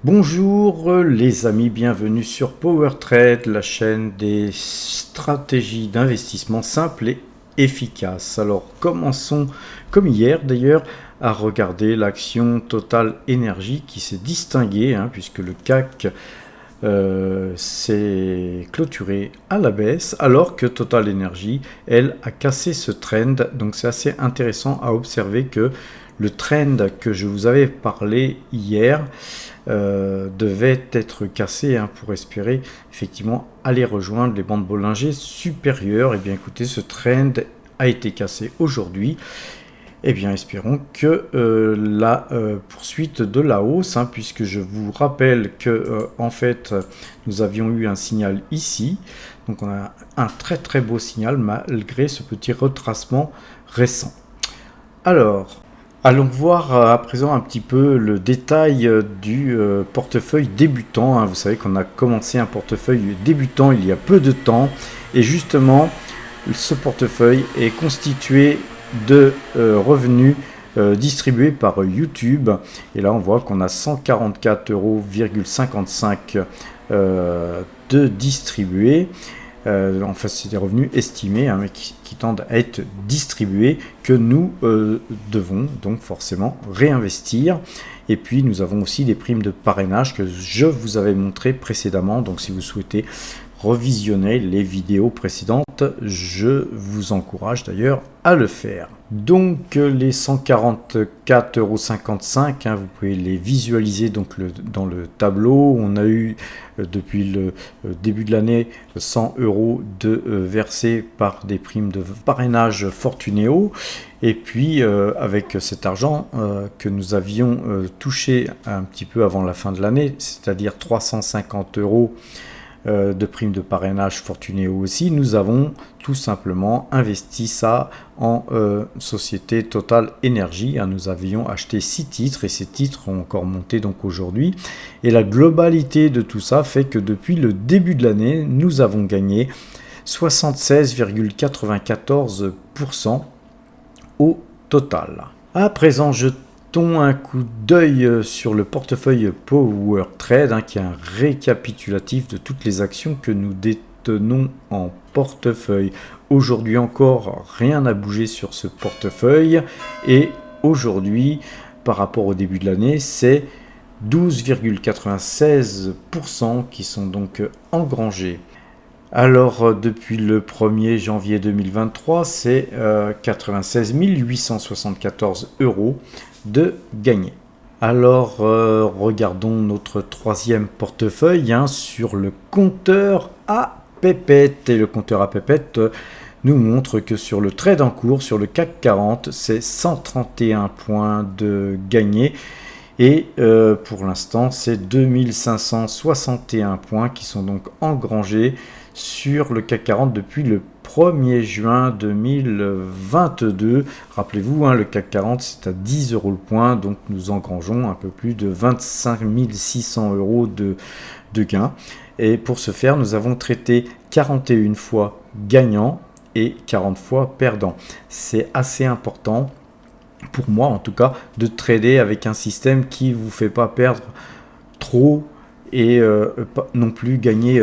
Bonjour les amis, bienvenue sur PowerTrade, la chaîne des stratégies d'investissement simples et efficaces. Alors commençons, comme hier d'ailleurs, à regarder l'action Total Energy qui s'est distinguée, puisque le CAC s'est clôturé à la baisse, alors que Total Energy, elle, a cassé ce trend. Donc c'est assez intéressant à observer que le trend que je vous avais parlé hier devait être cassé pour espérer effectivement aller rejoindre les bandes Bollinger supérieures. Et bien écoutez, ce trend a été cassé aujourd'hui. Et bien espérons que la poursuite de la hausse, puisque je vous rappelle que en fait nous avions eu un signal ici, donc on a un très beau signal malgré ce petit retracement récent. Alors allons voir à présent un petit peu le détail du portefeuille débutant. Vous savez qu'on a commencé un portefeuille débutant il y a peu de temps, et justement ce portefeuille est constitué de revenus distribués par YouTube, et là on voit qu'on a 144,55 € de distribués. En fait, c'est des revenus estimés, mais qui tendent à être distribués, que nous devons donc forcément réinvestir. Et puis nous avons aussi des primes de parrainage que je vous avais montré précédemment. Donc si vous souhaitez revisionner les vidéos précédentes, je vous encourage d'ailleurs à le faire. Donc les 144,55 €, vous pouvez les visualiser donc dans le tableau. On a eu depuis le début de l'année 100 € de versés par des primes de parrainage Fortunéo. Et puis avec cet argent que nous avions touché un petit peu avant la fin de l'année, c'est-à-dire 350 € de primes de parrainage Fortunéo aussi, nous avons tout simplement investi ça en société Total Energy. Nous avions acheté 6 titres et ces titres ont encore monté donc aujourd'hui. Et la globalité de tout ça fait que depuis le début de l'année, nous avons gagné 76,94 % au total. À présent, jetons un coup d'œil sur le portefeuille PowerTrade, qui est un récapitulatif de toutes les actions que nous détenons en portefeuille. Aujourd'hui encore, rien n'a bougé sur ce portefeuille, et aujourd'hui, par rapport au début de l'année, c'est 12,96 % qui sont donc engrangés. Alors depuis le 1er janvier 2023, c'est 96 874 € de gagné. Alors regardons notre troisième portefeuille sur le compteur à pépettes. Et le compteur à pépettes nous montre que sur le trade en cours, sur le CAC 40, c'est 131 points de gagné. Et pour l'instant, c'est 2561 points qui sont donc engrangés sur le CAC 40 depuis le 1er juin 2022. Rappelez-vous, le CAC 40, c'est à 10 € le point, donc nous engrangeons un peu plus de 25 600 € de gains. Et pour ce faire, nous avons traité 41 fois gagnant et 40 fois perdant. C'est assez important, pour moi en tout cas, de trader avec un système qui ne vous fait pas perdre trop et pas non plus gagner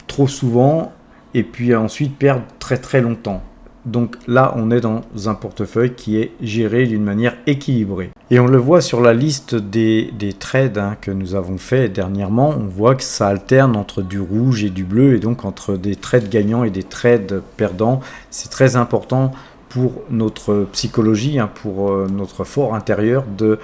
trop souvent et puis ensuite perdre très longtemps. Donc là, on est dans un portefeuille qui est géré d'une manière équilibrée. Et on le voit sur la liste des trades que nous avons fait dernièrement. On voit que ça alterne entre du rouge et du bleu, et donc entre des trades gagnants et des trades perdants. C'est très important pour notre psychologie, pour notre fort intérieur de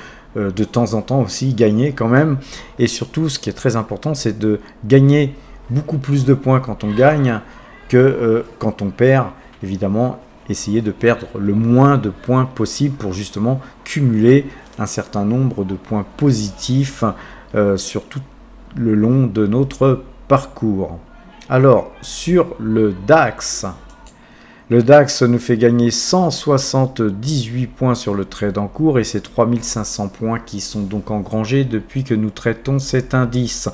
temps en temps aussi gagner quand même. Et surtout, ce qui est très important, c'est de gagner beaucoup plus de points quand on gagne que quand on perd. Évidemment, essayer de perdre le moins de points possible pour justement cumuler un certain nombre de points positifs sur tout le long de notre parcours. Alors, sur le DAX nous fait gagner 178 points sur le trade en cours, et c'est 3500 points qui sont donc engrangés depuis que nous traitons cet indice.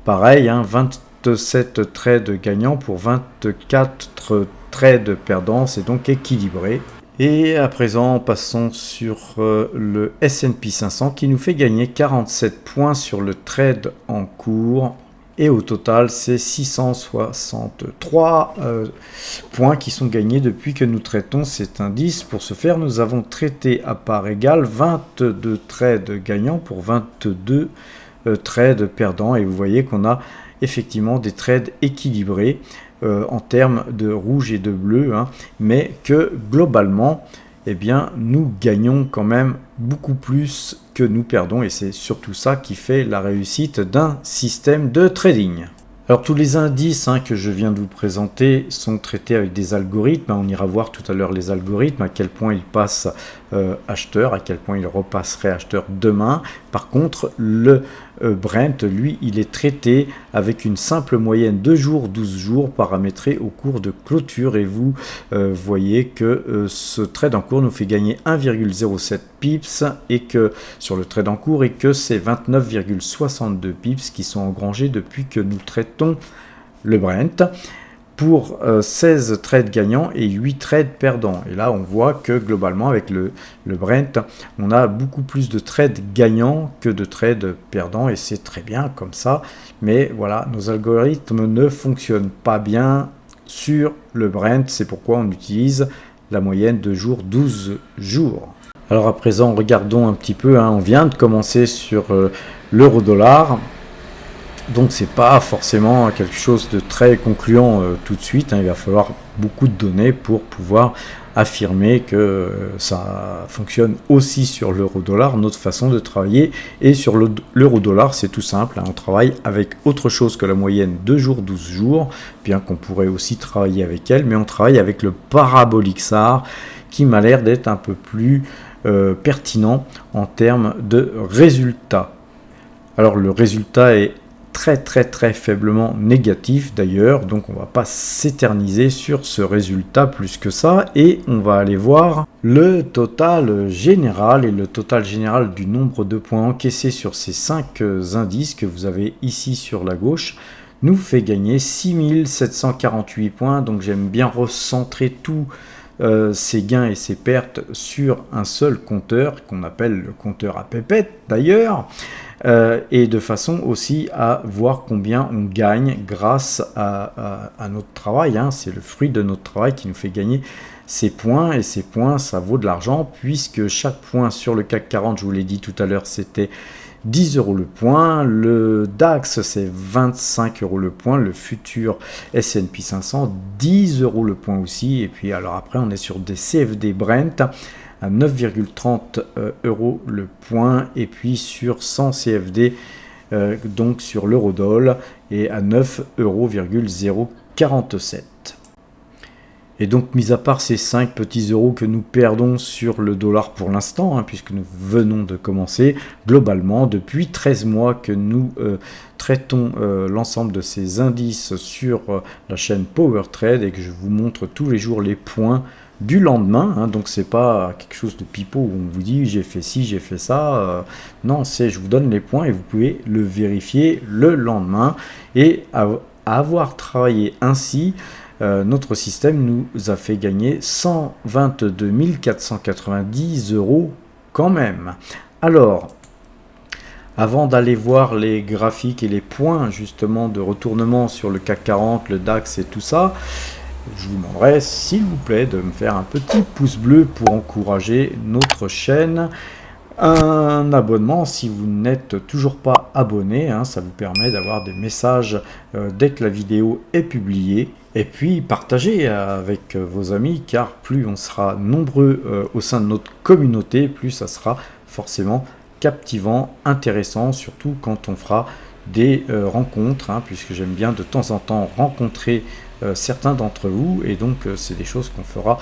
Pareil, 27 trades gagnants pour 24 trades perdants, c'est donc équilibré. Et à présent, passons sur le S&P 500 qui nous fait gagner 47 points sur le trade en cours. Et au total, c'est 663 points qui sont gagnés depuis que nous traitons cet indice. Pour ce faire, nous avons traité à part égale 22 trades gagnants pour 22 trades perdants. Et vous voyez qu'on a effectivement des trades équilibrés en termes de rouge et de bleu, hein, mais que globalement, eh bien, nous gagnons quand même beaucoup plus que nous perdons, et c'est surtout ça qui fait la réussite d'un système de trading. Alors tous les indices que je viens de vous présenter sont traités avec des algorithmes. On ira voir tout à l'heure les algorithmes, à quel point ils passent acheteur, à quel point ils repasseraient acheteur demain. Par contre, le Brent, lui, il est traité avec une simple moyenne de jours, 12 jours, paramétrée au cours de clôture. Et vous voyez que ce trade en cours nous fait gagner 1,07 pips et que sur le trade en cours, et que c'est 29,62 pips qui sont engrangés depuis que nous traitons le Brent, pour 16 trades gagnants et 8 trades perdants. Et là, on voit que globalement, avec le Brent, on a beaucoup plus de trades gagnants que de trades perdants, et c'est très bien comme ça. Mais voilà, nos algorithmes ne fonctionnent pas bien sur le Brent. C'est pourquoi on utilise la moyenne de jours, 12 jours. Alors à présent, regardons un petit peu. On vient de commencer sur l'euro-dollar. Donc c'est pas forcément quelque chose de très concluant tout de suite. Il va falloir beaucoup de données pour pouvoir affirmer que ça fonctionne aussi sur l'euro-dollar, notre façon de travailler. Et sur l'euro-dollar, c'est tout simple. On travaille avec autre chose que la moyenne 2 jours, 12 jours, bien qu'on pourrait aussi travailler avec elle, mais on travaille avec le parabolique SAR qui m'a l'air d'être un peu plus pertinent en termes de résultats. Alors le résultat est très faiblement négatif d'ailleurs, donc on va pas s'éterniser sur ce résultat plus que ça, et on va aller voir le total général. Et le total général du nombre de points encaissés sur ces 5 indices que vous avez ici sur la gauche nous fait gagner 6748 points. Donc j'aime bien recentrer tout ces gains et ces pertes sur un seul compteur qu'on appelle le compteur à pépette d'ailleurs, et de façon aussi à voir combien on gagne grâce à notre travail. C'est le fruit de notre travail qui nous fait gagner ces points, et ces points ça vaut de l'argent, puisque chaque point sur le CAC 40, je vous l'ai dit tout à l'heure, c'était 10 € le point, le DAX c'est 25 € le point, le futur S&P 500 10 € le point aussi, et puis alors après on est sur des CFD Brent à 9,30 € le point, et puis sur 100 CFD donc sur l'eurodoll et à 9,047 €. Et donc, mis à part ces 5 petits euros que nous perdons sur le dollar pour l'instant, puisque nous venons de commencer, globalement, depuis 13 mois que nous traitons l'ensemble de ces indices sur la chaîne PowerTrade, et que je vous montre tous les jours les points du lendemain. Donc, c'est pas quelque chose de pipeau où on vous dit j'ai fait ci, j'ai fait ça. Non, je vous donne les points et vous pouvez le vérifier le lendemain. Et avoir travaillé ainsi, notre système nous a fait gagner 122 490 € quand même. Alors, avant d'aller voir les graphiques et les points justement de retournement sur le CAC 40, le DAX et tout ça, je vous demanderai s'il vous plaît de me faire un petit pouce bleu pour encourager notre chaîne. Un abonnement si vous n'êtes toujours pas abonné, ça vous permet d'avoir des messages dès que la vidéo est publiée. Et puis partagez avec vos amis, car plus on sera nombreux au sein de notre communauté, plus ça sera forcément captivant, intéressant, surtout quand on fera des rencontres, puisque j'aime bien de temps en temps rencontrer certains d'entre vous, et donc c'est des choses qu'on fera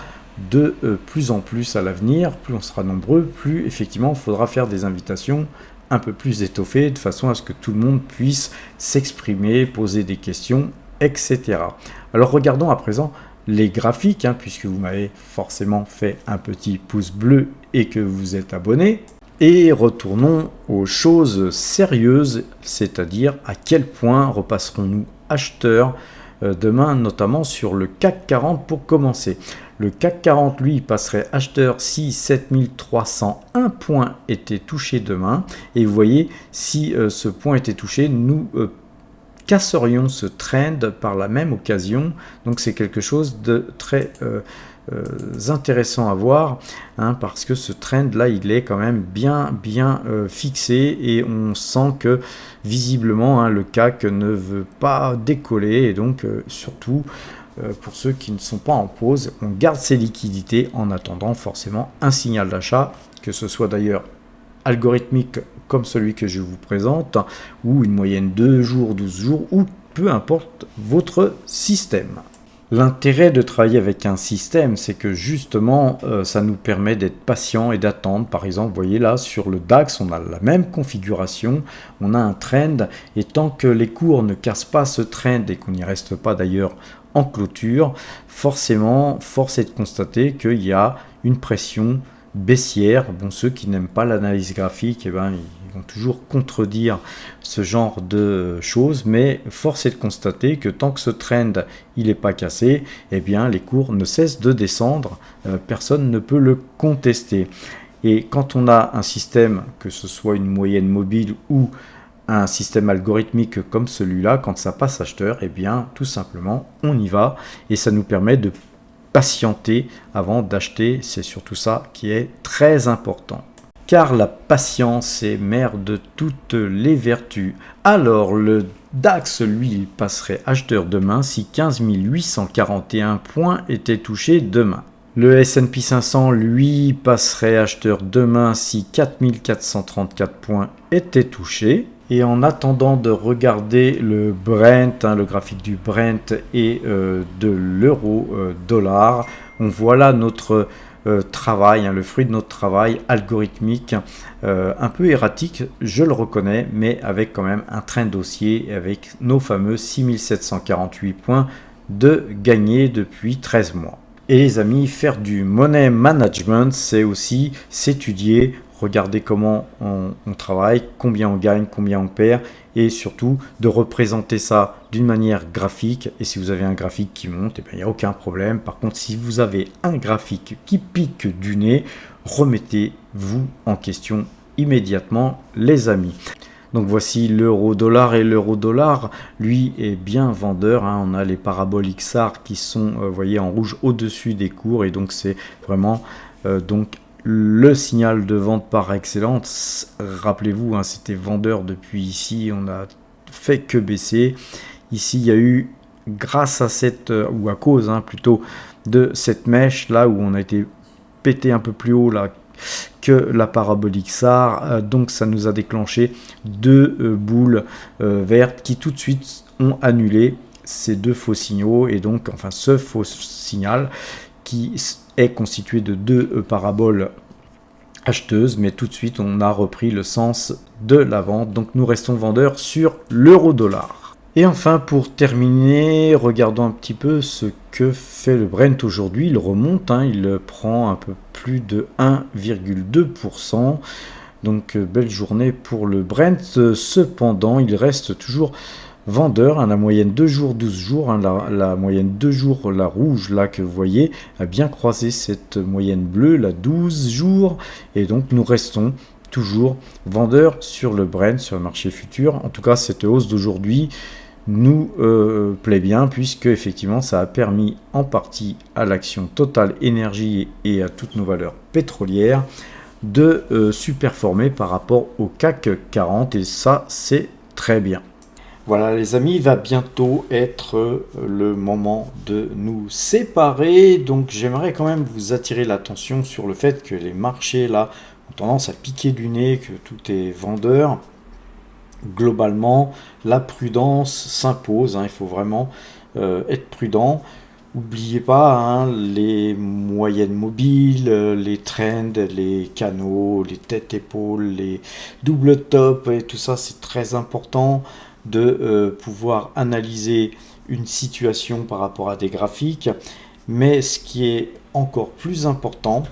de plus en plus à l'avenir. Plus on sera nombreux, plus effectivement il faudra faire des invitations un peu plus étoffées, de façon à ce que tout le monde puisse s'exprimer, poser des questions, etc. Alors regardons à présent les graphiques, puisque vous m'avez forcément fait un petit pouce bleu et que vous êtes abonné. Et retournons aux choses sérieuses, c'est-à-dire à quel point repasserons-nous acheteurs demain, notamment sur le CAC 40 pour commencer. Le CAC 40, lui, passerait acheteur si 7301 points étaient touchés demain. Et vous voyez, si ce point était touché, nous casserions ce trend par la même occasion. Donc c'est quelque chose de très intéressant à voir, hein, parce que ce trend là il est quand même bien fixé, et on sent que visiblement, hein, le CAC ne veut pas décoller, et donc surtout pour ceux qui ne sont pas en pause, on garde ses liquidités en attendant forcément un signal d'achat, que ce soit d'ailleurs algorithmique comme celui que je vous présente, ou une moyenne 2 jours, 12 jours, ou peu importe votre système. L'intérêt de travailler avec un système, c'est que justement, ça nous permet d'être patient et d'attendre. Par exemple, vous voyez là, sur le DAX, on a la même configuration, on a un trend, et tant que les cours ne cassent pas ce trend, et qu'on n'y reste pas d'ailleurs en clôture, forcément, force est de constater qu'il y a une pression baissière. Bon, ceux qui n'aiment pas l'analyse graphique, eh ben, ils vont toujours contredire ce genre de choses, mais force est de constater que tant que ce trend il n'est pas cassé, eh bien les cours ne cessent de descendre, personne ne peut le contester. Et quand on a un système, que ce soit une moyenne mobile ou un système algorithmique comme celui-là, quand ça passe acheteur, eh bien tout simplement on y va, et ça nous permet de patienter avant d'acheter. C'est surtout ça qui est très important, car la patience est mère de toutes les vertus. Alors le DAX, lui, il passerait acheteur demain si 15 841 points étaient touchés demain. Le S&P 500, lui, passerait acheteur demain si 4 434 points étaient touchés. Et en attendant de regarder le Brent, hein, le graphique du Brent et de l'euro-dollar, on voit là notre travail, hein, le fruit de notre travail algorithmique, un peu erratique, je le reconnais, mais avec quand même un trend haussier, avec nos fameux 6748 points de gagnés depuis 13 mois. Et les amis, faire du money management, c'est aussi s'étudier, regarder comment on travaille, combien on gagne, combien on perd, et surtout de représenter ça d'une manière graphique. Et si vous avez un graphique qui monte, il n'y a aucun problème. Par contre, si vous avez un graphique qui pique du nez, remettez-vous en question immédiatement, les amis. Donc voici l'euro-dollar, et l'euro-dollar, lui, est bien vendeur, hein. On a les paraboles XR qui sont, vous voyez, en rouge au-dessus des cours, et donc c'est vraiment donc le signal de vente par excellence. Rappelez-vous, hein, c'était vendeur depuis ici, on a fait que baisser. Ici, il y a eu, grâce à cette, ou à cause plutôt, de cette mèche là où on a été pété un peu plus haut là que la parabole XR, donc ça nous a déclenché deux boules vertes qui tout de suite ont annulé ces deux faux signaux, et donc enfin ce faux signal qui est constitué de deux paraboles acheteuses, mais tout de suite on a repris le sens de la vente, donc nous restons vendeurs sur l'euro-dollar. Et enfin, pour terminer, regardons un petit peu ce que fait le Brent aujourd'hui. Il remonte, hein, il prend un peu plus de 1,2%. Donc, belle journée pour le Brent. Cependant, il reste toujours vendeur. La moyenne 2 jours, 12 jours. La moyenne 2 jours, la rouge, là, que vous voyez, a bien croisé cette moyenne bleue, la 12 jours. Et donc, nous restons toujours vendeurs sur le Brent, sur le marché futur. En tout cas, cette hausse d'aujourd'hui nous plaît bien, puisque effectivement ça a permis en partie à l'action Total Énergie et à toutes nos valeurs pétrolières de surperformer par rapport au CAC 40, et ça c'est très bien. Voilà les amis, il va bientôt être le moment de nous séparer, donc j'aimerais quand même vous attirer l'attention sur le fait que les marchés là ont tendance à piquer du nez, que tout est vendeur. Globalement, la prudence s'impose, hein, il faut vraiment être prudent. N'oubliez pas, hein, les moyennes mobiles, les trends, les canaux, les têtes-épaules, les double top, et tout ça, c'est très important de pouvoir analyser une situation par rapport à des graphiques. Mais ce qui est encore plus important,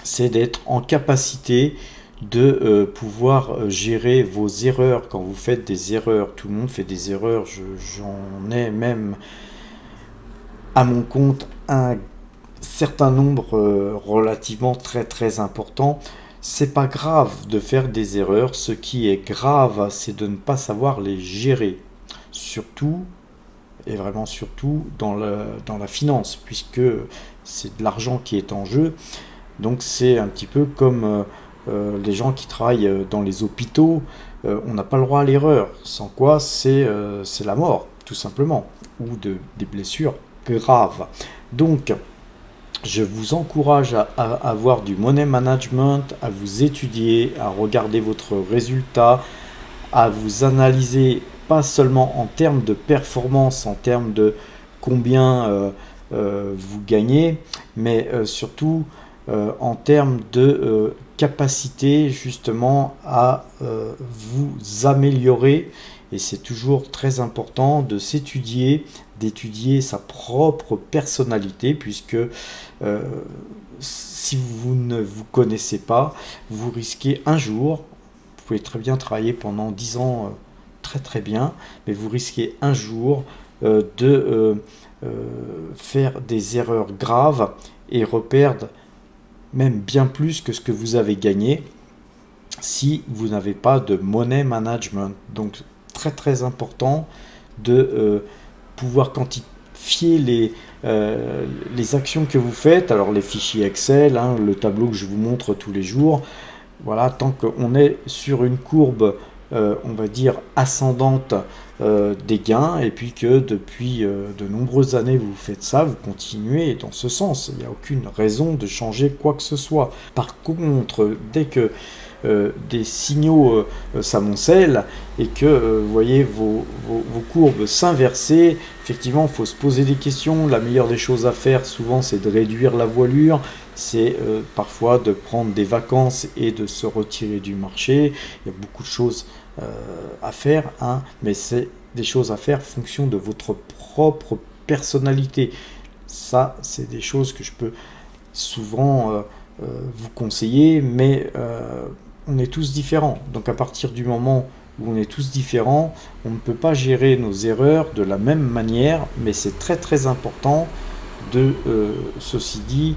c'est d'être en capacité de pouvoir gérer vos erreurs quand vous faites des erreurs. Tout le monde fait des erreurs, j'en ai même à mon compte un certain nombre relativement très important. C'est pas grave de faire des erreurs, ce qui est grave, c'est de ne pas savoir les gérer. Surtout, et vraiment surtout, dans la finance, puisque c'est de l'argent qui est en jeu. Donc c'est un petit peu comme les gens qui travaillent dans les hôpitaux. On n'a pas le droit à l'erreur, sans quoi c'est la mort, tout simplement, ou des blessures graves. Donc, je vous encourage à avoir du money management, à vous étudier, à regarder votre résultat, à vous analyser pas seulement en termes de performance, en termes de combien vous gagnez, mais surtout en termes de capacité justement à vous améliorer. Et c'est toujours très important de s'étudier, d'étudier sa propre personnalité, puisque si vous ne vous connaissez pas, vous risquez un jour, vous pouvez très bien travailler pendant 10 ans très bien, mais vous risquez un jour de faire des erreurs graves et reperdre même bien plus que ce que vous avez gagné si vous n'avez pas de money management. Donc très important de pouvoir quantifier les actions que vous faites. Alors les fichiers Excel, hein, le tableau que je vous montre tous les jours, voilà, tant qu'on est sur une courbe on va dire ascendante des gains, et puis que depuis de nombreuses années vous faites ça, vous continuez dans ce sens, il n'y a aucune raison de changer quoi que ce soit. Par contre, dès que des signaux s'amoncellent et que vous voyez vos courbes s'inverser, effectivement il faut se poser des questions. La meilleure des choses à faire souvent, c'est de réduire la voilure, c'est parfois de prendre des vacances et de se retirer du marché. Il y a beaucoup de choses à faire, hein, mais c'est des choses à faire en fonction de votre propre personnalité. Ça, c'est des choses que je peux souvent vous conseiller, mais on est tous différents. Donc à partir du moment où on est tous différents, on ne peut pas gérer nos erreurs de la même manière, mais c'est très important de, ceci dit,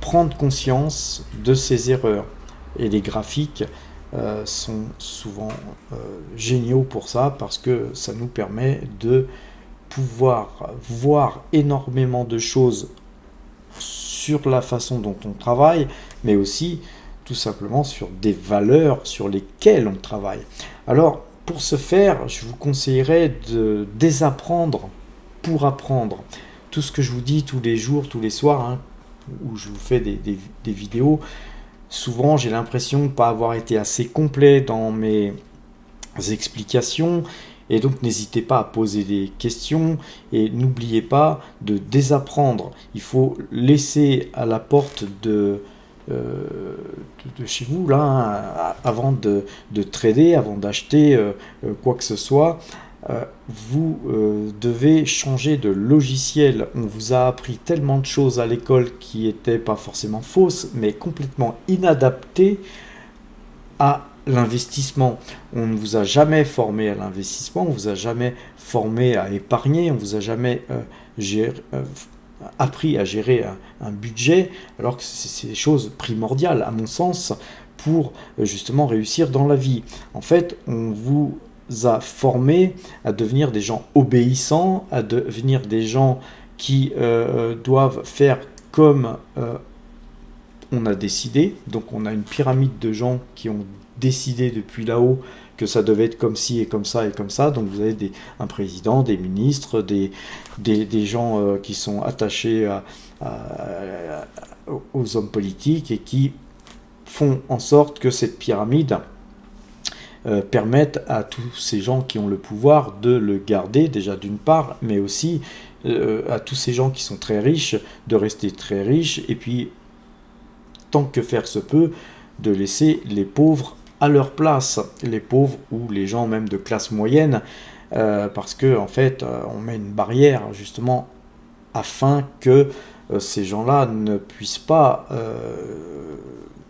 prendre conscience de ces erreurs. Et les graphiques sont souvent géniaux pour ça, parce que ça nous permet de pouvoir voir énormément de choses sur la façon dont on travaille, mais aussi tout simplement sur des valeurs sur lesquelles on travaille. Alors, pour ce faire, je vous conseillerais de désapprendre pour apprendre. Tout ce que je vous dis tous les jours, tous les soirs, hein, où je vous fais des vidéos, souvent j'ai l'impression de ne pas avoir été assez complet dans mes explications, et donc n'hésitez pas à poser des questions et n'oubliez pas de désapprendre. Il faut laisser à la porte de chez vous là, hein, avant de trader, avant d'acheter quoi que ce soit. Vous devez changer de logiciel. On vous a appris tellement de choses à l'école qui n'étaient pas forcément fausses, mais complètement inadaptées à l'investissement. On ne vous a jamais formé à l'investissement, on ne vous a jamais formé à épargner, on ne vous a jamais appris à gérer un budget, alors que c'est des choses primordiales, à mon sens, pour justement réussir dans la vie. En fait, on vous a formé à devenir des gens obéissants, à devenir des gens qui doivent faire comme on a décidé. Donc on a une pyramide de gens qui ont décidé depuis là-haut que ça devait être comme ci et comme ça et comme ça. Donc vous avez un président, des ministres, des gens qui sont attachés aux hommes politiques et qui font en sorte que cette pyramide permette à tous ces gens qui ont le pouvoir de le garder déjà d'une part, mais aussi à tous ces gens qui sont très riches de rester très riches, et puis tant que faire se peut de laisser les pauvres à leur place, les pauvres ou les gens même de classe moyenne, parce que en fait on met une barrière justement afin que ces gens-là ne puissent pas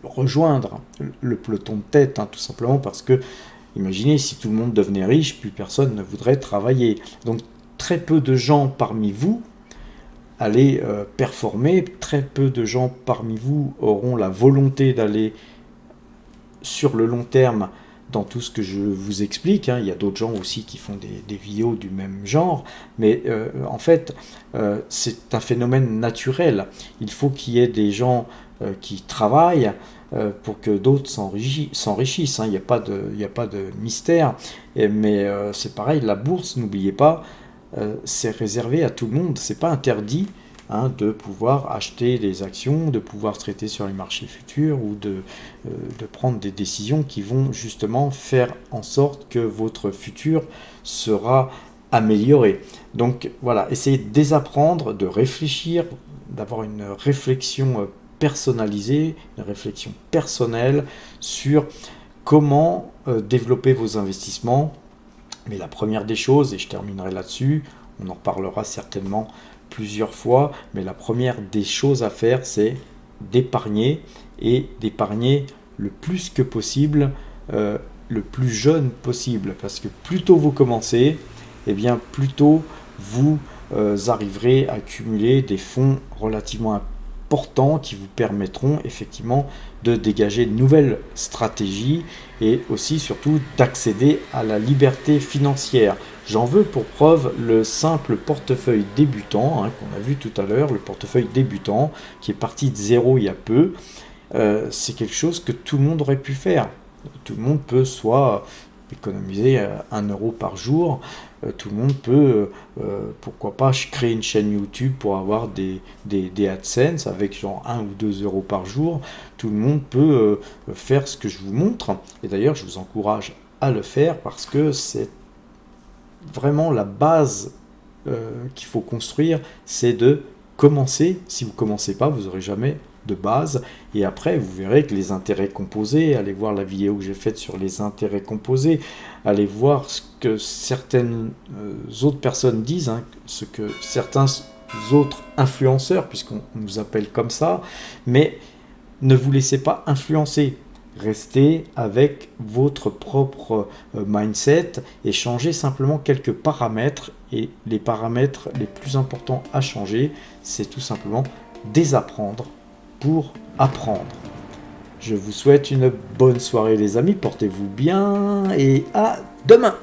rejoindre le peloton de tête, hein, tout simplement parce que, imaginez, si tout le monde devenait riche, plus personne ne voudrait travailler. Donc très peu de gens parmi vous allez performer, très peu de gens parmi vous auront la volonté d'aller sur le long terme dans tout ce que je vous explique, hein. Il y a d'autres gens aussi qui font des vidéos du même genre, mais en fait, c'est un phénomène naturel. Il faut qu'il y ait des gens qui travaillent pour que d'autres s'enrichissent, hein. Il n'y a pas de mystère. Mais c'est pareil, la bourse, n'oubliez pas, c'est réservé à tout le monde, c'est pas interdit, hein, de pouvoir acheter des actions, de pouvoir traiter sur les marchés futurs ou de prendre des décisions qui vont justement faire en sorte que votre futur sera amélioré. Donc voilà, essayez de désapprendre, de réfléchir, d'avoir une réflexion personnalisée, une réflexion personnelle sur comment développer vos investissements. Mais la première des choses, et je terminerai là-dessus, on en reparlera certainement plusieurs fois, mais la première des choses à faire, c'est d'épargner, et d'épargner le plus que possible, le plus jeune possible, parce que plus tôt vous commencez, et bien plus tôt vous arriverez à accumuler des fonds relativement importants qui vous permettront effectivement de dégager de nouvelles stratégies et aussi surtout d'accéder à la liberté financière. J'en veux pour preuve le simple portefeuille débutant, hein, qu'on a vu tout à l'heure, le portefeuille débutant qui est parti de zéro il y a peu. C'est quelque chose que tout le monde aurait pu faire. Tout le monde peut soit économiser 1 euro par jour, tout le monde peut, pourquoi pas, créer une chaîne YouTube pour avoir des AdSense avec genre 1 ou 2 euros par jour. Tout le monde peut faire ce que je vous montre, et d'ailleurs je vous encourage à le faire parce que c'est vraiment la base qu'il faut construire, c'est de commencer. Si vous ne commencez pas, vous n'aurez jamais de base, et après vous verrez que les intérêts composés, allez voir la vidéo que j'ai faite sur les intérêts composés, allez voir ce que certaines autres personnes disent, hein, ce que certains autres influenceurs, puisqu'on nous appelle comme ça, mais ne vous laissez pas influencer. Restez avec votre propre mindset et changez simplement quelques paramètres, et les paramètres les plus importants à changer, c'est tout simplement désapprendre pour apprendre. Je vous souhaite une bonne soirée les amis, portez-vous bien et à demain.